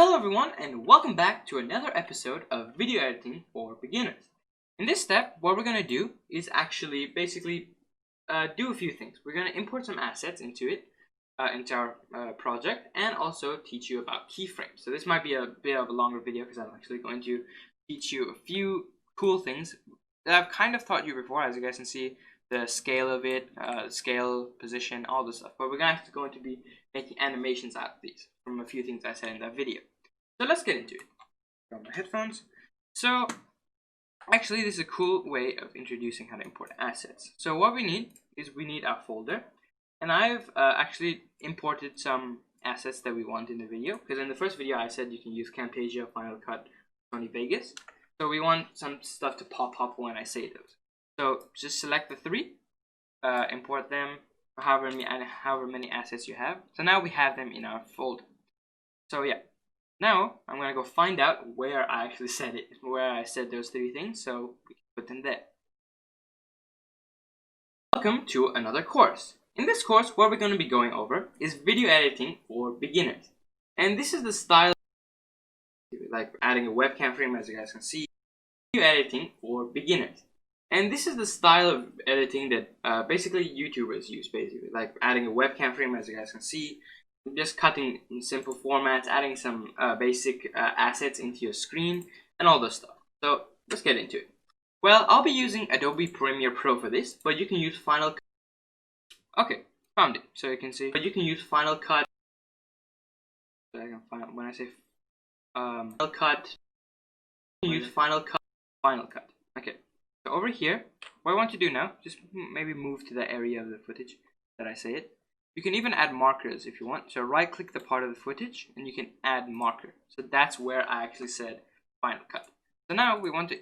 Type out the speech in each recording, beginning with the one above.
Hello everyone and welcome back to another episode of video editing for beginners. In this step, what we're going to do is actually basically do a few things. We're going to import some assets into our project, and also teach you about keyframes. So this might be a bit of a longer video because I'm actually going to teach you a few cool things that I've kind of taught you before. As you guys can see, the scale of it, scale, position, all this stuff. But we're going to be making animations out of these from a few things I said in that video. So let's get into it. Got my headphones. So actually, this is a cool way of introducing how to import assets. So what we need is our folder, and I've actually imported some assets that we want in the video, because in the first video I said you can use Camtasia, Final Cut, Sony Vegas. So we want some stuff to pop up when I say those. So just select the three, import them, however many assets you have. So now we have them in our folder. So yeah, now I'm gonna go find out where I actually said it, where I said those three things, so we can put them there. Welcome to another course. In this course, what we're going to be going over is video editing for beginners. And this is the style, like adding a webcam frame, as you guys can see. Video editing for beginners. And this is the style of editing that basically YouTubers use, basically. Like adding a webcam frame, as you guys can see. Just cutting in simple formats, adding some basic assets into your screen, and all this stuff. So let's get into it. Well, I'll be using Adobe Premiere Pro for this, but you can use Final Cut. Okay, found it. So you can see, but you can use Final Cut. So I can find when I say Final Cut, you can use Final Cut. Final Cut. Okay. So over here, what I want to do now, just maybe move to the area of the footage that I say it. You can even add markers if you want. So right click the part of the footage and you can add marker. So that's where I actually said Final Cut. So now we want to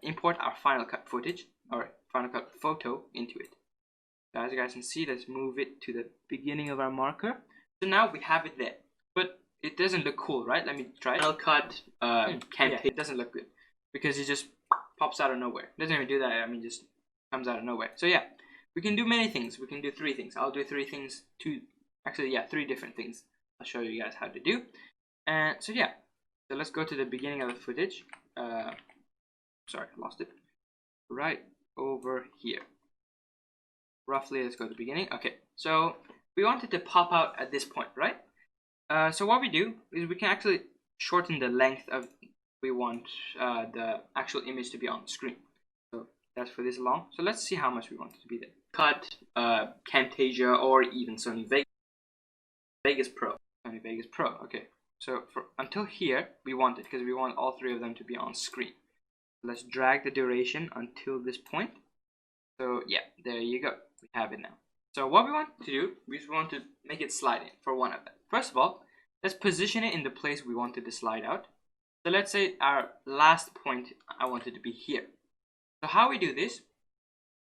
import our Final Cut footage, or Final Cut photo, into it. So as you guys can see, let's move it to the beginning of our marker. So now we have it there. But it doesn't look cool, right? Let me try it. Final Cut Camtasia. It doesn't look good because it just pops out of nowhere. It doesn't even do that. I mean, just comes out of nowhere. So yeah. We can do many things. We can do three things. I'll do three things. Three different things. I'll show you guys how to do. And so yeah. So let's go to the beginning of the footage. Sorry, I lost it. Right over here. Roughly, let's go to the beginning. Okay. So we want it to pop out at this point, right? So what we do is we can actually shorten the length of we want the actual image to be on the screen. So that's for this long. So let's see how much we want it to be there. Cut, Camtasia, or even Sony Vegas Pro. Sony Vegas Pro. Okay. So until here, we want it because we want all three of them to be on screen. Let's drag the duration until this point. So yeah, there you go. We have it now. So what we want to do, we just want to make it slide in for one of them. First of all, let's position it in the place we wanted to slide out. So let's say our last point, I want it to be here. So how we do this,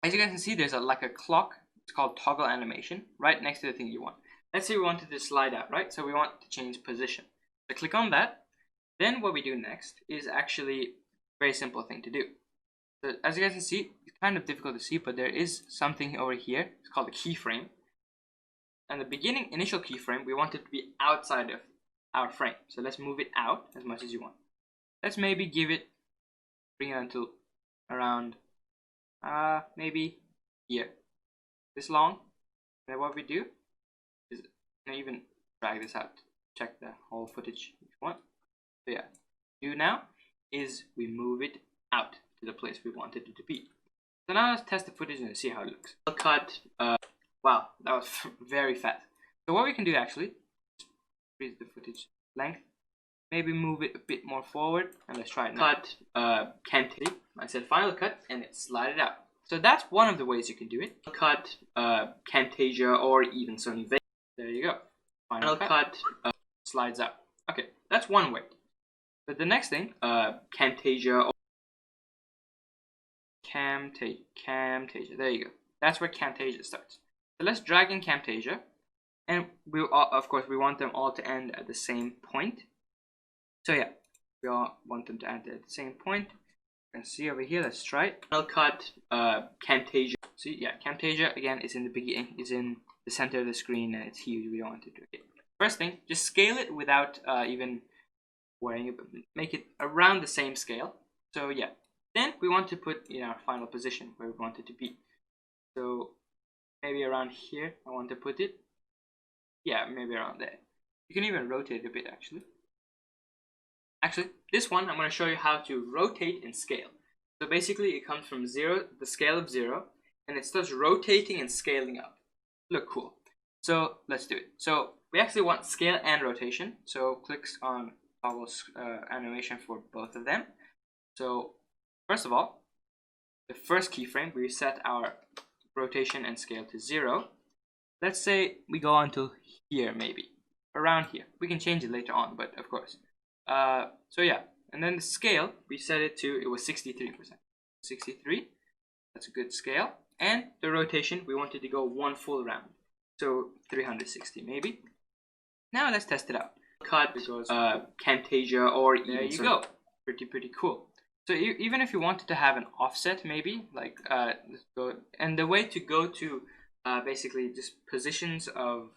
as you guys can see, there's like a clock. It's called toggle animation right next to the thing you want. Let's say we wanted to slide out, right? So we want to change position. So click on that. Then what we do next is actually a very simple thing to do. So as you guys can see, it's kind of difficult to see, but there is something over here. It's called a keyframe. And the initial keyframe, we want it to be outside of our frame. So let's move it out as much as you want. Let's maybe bring it until around maybe here, this long. And then what we do is even drag this out, check the whole footage if you want. So yeah, do now is we move it out to the place we wanted it to be. So now let's test the footage and see how it looks. Cut. Wow, that was very fast. So what we can do actually, increase the footage length, maybe move it a bit more forward, and let's try it now. Cut, Camtasia. I said Final Cut, and it slided out. So that's one of the ways you can do it. Cut, Camtasia, or even Sony Vegas. There you go. Final Cut slides out. Okay, that's one way. But the next thing, Camtasia, or Camtasia. There you go. That's where Camtasia starts. So let's drag in Camtasia, and we of course we want them all to end at the same point. So yeah, we all want them to end at the same point. You can see over here. Let's try it. Final Cut, Camtasia. See, yeah, Camtasia again is in the beginning, is in the center of the screen, and it's huge. We don't want to do it. First thing, just scale it without even weighing it, but make it around the same scale. So yeah, then we want to put in our final position where we want it to be. So maybe around here I want to put it. Yeah, maybe around there. You can even rotate it a bit actually. Actually, this one I'm going to show you how to rotate and scale. So basically it comes from 0, the scale of 0, and it starts rotating and scaling up. Look cool. So let's do it. So we actually want scale and rotation. So clicks on toggle animation for both of them. So first of all, the first keyframe, we set our rotation and scale to 0. Let's say we go on to here, maybe around here. We can change it later on, but of course. So yeah, and then the scale, we set it to, it was 63%. 63, that's a good scale. And the rotation, we wanted to go one full round. So 360 maybe. Now let's test it out. Cut because Camtasia or even there you go. Pretty cool. So even if you wanted to have an offset, maybe like let's go, and the way to go to basically just positions of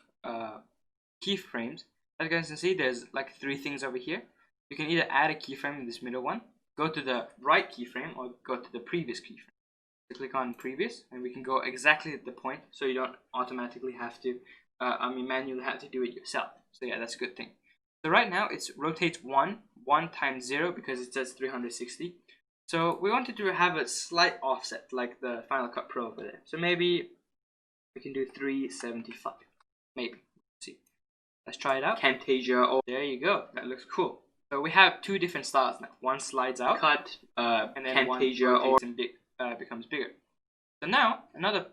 keyframes. As you guys can see, there's like 3 things over here. You can either add a keyframe in this middle one, go to the right keyframe, or go to the previous keyframe. So click on previous, and we can go exactly at the point, so you don't automatically have to, manually have to do it yourself. So yeah, that's a good thing. So right now it's rotates 1 times 0 because it says 360. So we wanted to have a slight offset like the Final Cut Pro over there. So maybe we can do 375. Maybe. Let's see. Let's try it out. Camtasia. Oh, there you go. That looks cool. So we have 2 different styles now. One slides out, cut, and then Camtasia or becomes bigger. So now another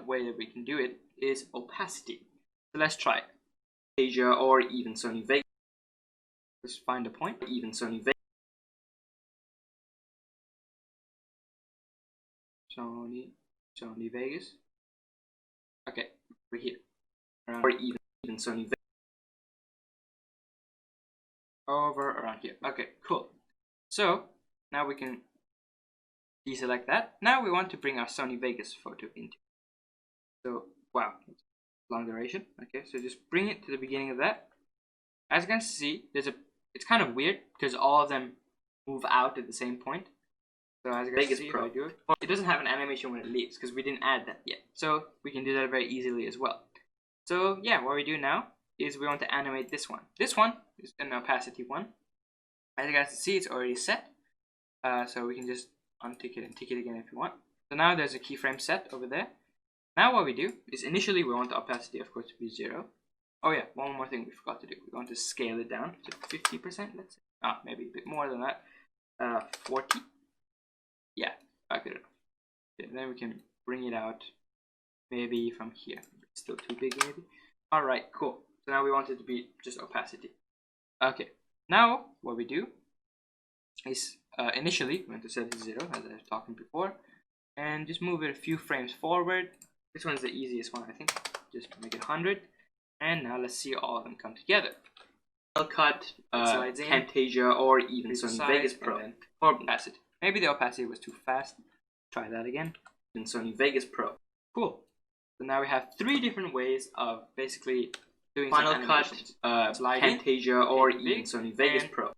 way that we can do it is opacity. So let's try it. Camtasia or even Sony Vegas. Let's find a point. Even Sony Vegas. Sony Vegas. Okay, we're here. Or even Sony Vegas. Over around here. Okay, cool. So now we can deselect that. Now we want to bring our Sony Vegas photo into. So wow, long duration. Okay, so just bring it to the beginning of that. As you can see, it's kind of weird because all of them move out at the same point. So as you can see, if I do it, it doesn't have an animation when it leaves because we didn't add that yet. So we can do that very easily as well. So yeah, what we do now is we want to animate this one. This one is an opacity one. As you guys can see, it's already set. So we can just untick it and tick it again if you want. So now there's a keyframe set over there. Now what we do is initially we want the opacity, of course, to be 0. Oh yeah, one more thing we forgot to do. We want to scale it down to 50%, let's say. Maybe a bit more than that. 40. Yeah, good enough. Okay, then we can bring it out maybe from here. It's still too big maybe. Alright, cool. So now we want it to be just opacity. Okay, now what we do is initially we want to set it to 0 as I was talking before, and just move it a few frames forward. This one's the easiest one, I think. Just make it 100, and now let's see all of them come together. Cut, Camtasia, or even Sony Vegas Pro for opacity. Maybe the opacity was too fast. Try that again. In Sony Vegas Pro. Cool. So now we have 3 different ways of basically doing Final Cut, Camtasia, or even Sony Vegas Pro.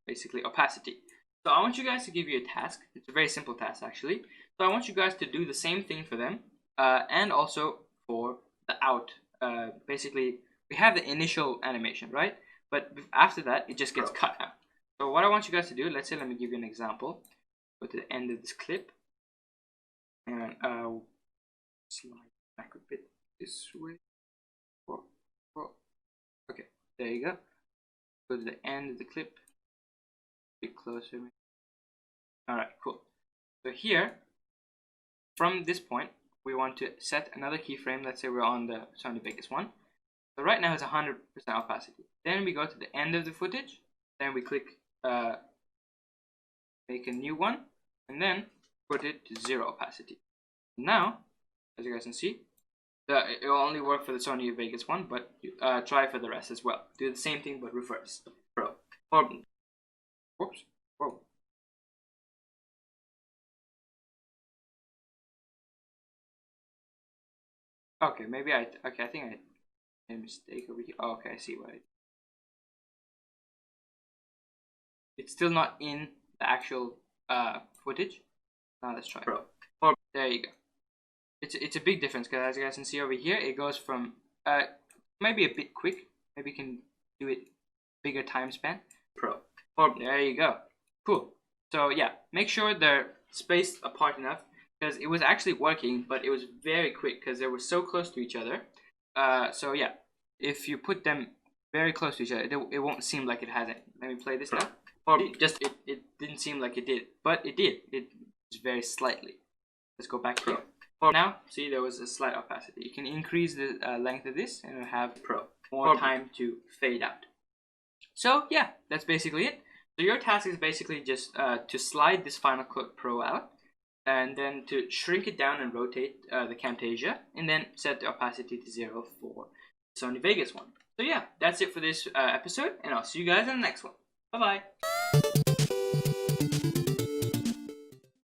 Basically opacity. So I want you guys to give you a task. It's a very simple task actually. So I want you guys to do the same thing for them, and also for the out. Basically, we have the initial animation, right? But after that, it just gets cut out. So what I want you guys to do, let's say, let me give you an example. Go to the end of this clip, and slide back a bit this way. Okay, there you go. Go to the end of the clip. A bit closer. Alright, cool. So here, from this point, we want to set another keyframe. Let's say we're on the Sony Vegas one. So right now it's 100% opacity. Then we go to the end of the footage. Then we click make a new one, and then put it to 0 opacity. Now, as you guys can see, it will only work for the Sony Vegas one, but try for the rest as well. Do the same thing but reverse. Whoops. Whoa. Okay, maybe I think I made a mistake over here. Oh, okay, I see what I did. it's still not in the actual footage. Now let's try Pro. There you go. It's a big difference because as you guys can see over here, it goes from maybe a bit quick. Maybe you can do it bigger time span. Pro. There you go. Cool. So yeah, make sure they're spaced apart enough because it was actually working, but it was very quick because they were so close to each other. So yeah, if you put them very close to each other, it won't seem like it hasn't. Let me play this now. It didn't seem like it did, but it did. It was very slightly. Let's go back here. Now, see, there was a slight opacity. You can increase the length of this and it'll have more time to fade out. So yeah, that's basically it. So your task is basically just to slide this Final Cut Pro out, and then to shrink it down and rotate the Camtasia, and then set the opacity to 0 for the Sony Vegas one. So yeah, that's it for this episode, and I'll see you guys in the next one. Bye bye.